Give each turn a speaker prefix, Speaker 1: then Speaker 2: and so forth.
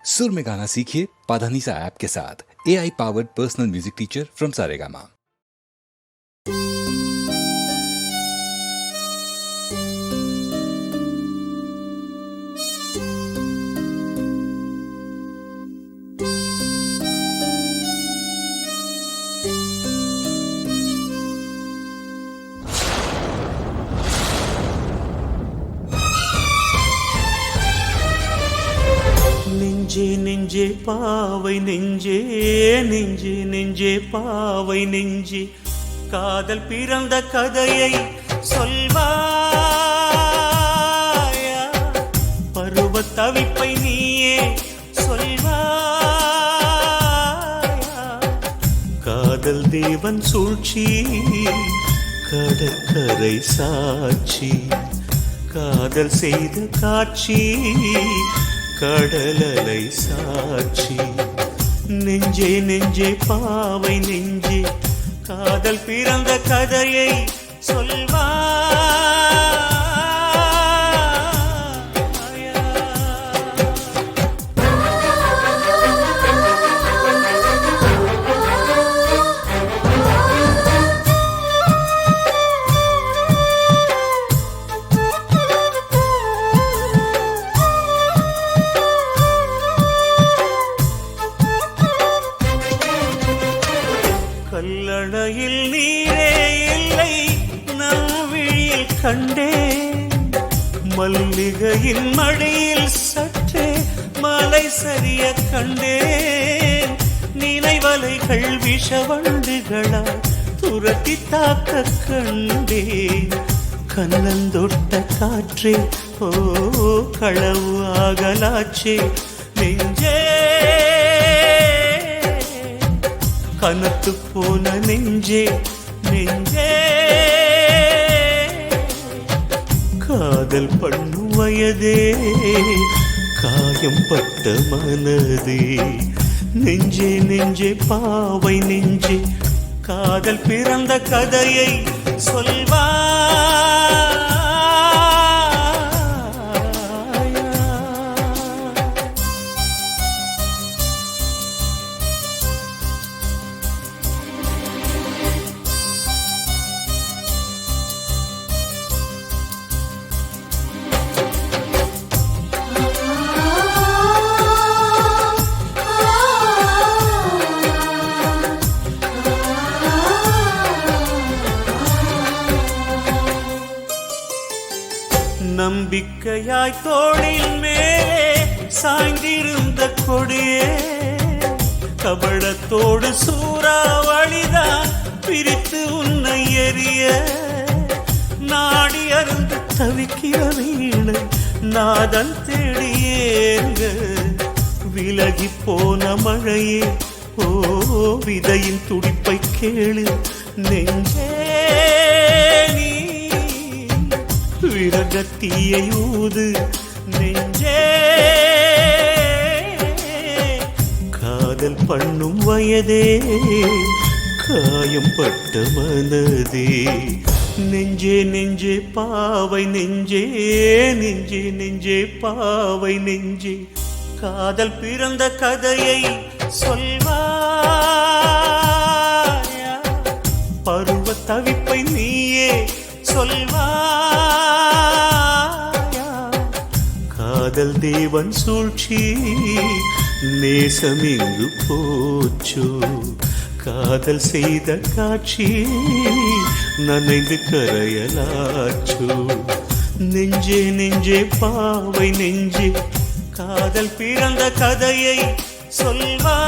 Speaker 1: सुर में गाना सीखिए पाधानीसा ऐप के साथ। AI powered personal music teacher from Saregama.
Speaker 2: நெஞ்சே நெஞ்சே பாவை நெஞ்சே நெஞ்சே நெஞ்சே பாவை நெஞ்சே காதல் பிறந்த கதையை சொல்வாயா? பருவ தவிப்பை நீயே சொல்வாயா? காதல் தேவன் சூழ்ச்சி கடற்கரை சாட்சி காதல் செய்த காட்சி கடலலை சாட்சி. நெஞ்சே நெஞ்சே பாவை நெஞ்சே காதல் பிறந்த கதையை சொல்வா. கல்லணையில் நீரே இல்லை நவ்விழியில் கண்டேன், மல்லிகையின் மடியில் சற்றே மலை சரிய கண்டேன். நினைவலைகள் விஷவண்டுகளால் துரத்தி தாக்க கண்டேன். கண்ணந்தொட்ட காற்றே ஓ களவு ஆகலாச்சே நெஞ்சே, கனத்து போன நெஞ்சே நெஞ்சே. காதல் பண்ணும் வயதே காயம் பட்ட மனதே நெஞ்சே நெஞ்சே பாவை நெஞ்சே காதல் பிறந்த கதையை சொல்வா. நம்பிக்கையாய் தோளில் மேலே சாய்ந்திருந்த கொடியே கபடத்தோடு சூறாவளிதான் பிரித்து உன்னை எறிய. நாடி அருந்து தவிக்கிற வீணை நாதன் தேடியேங்க. விலகி போன மழையே ஓ விதையின் துடிப்பை கேளு நெஞ்சே. விரகத்தீயை ஊது நெஞ்சே, காதல் பண்ணும் வயதே காயம் பட்ட மனதே நெஞ்சே நெஞ்சே பாவை நெஞ்சே நெஞ்சே நெஞ்சே பாவை நெஞ்சே காதல் பிறந்த கதையை சொல்வாயா? பருவ தவிப்பை நீயே சொல்வா. காதல் தேவன் சூழ்ச்சி நேசம் எங்கு போச்சோ? காதல் செய்த காட்சி நனைந்து கரையலாச்சோ? நெஞ்சே நெஞ்சே பாவை நெஞ்சே காதல் பிறந்த கதையை சொல்வா.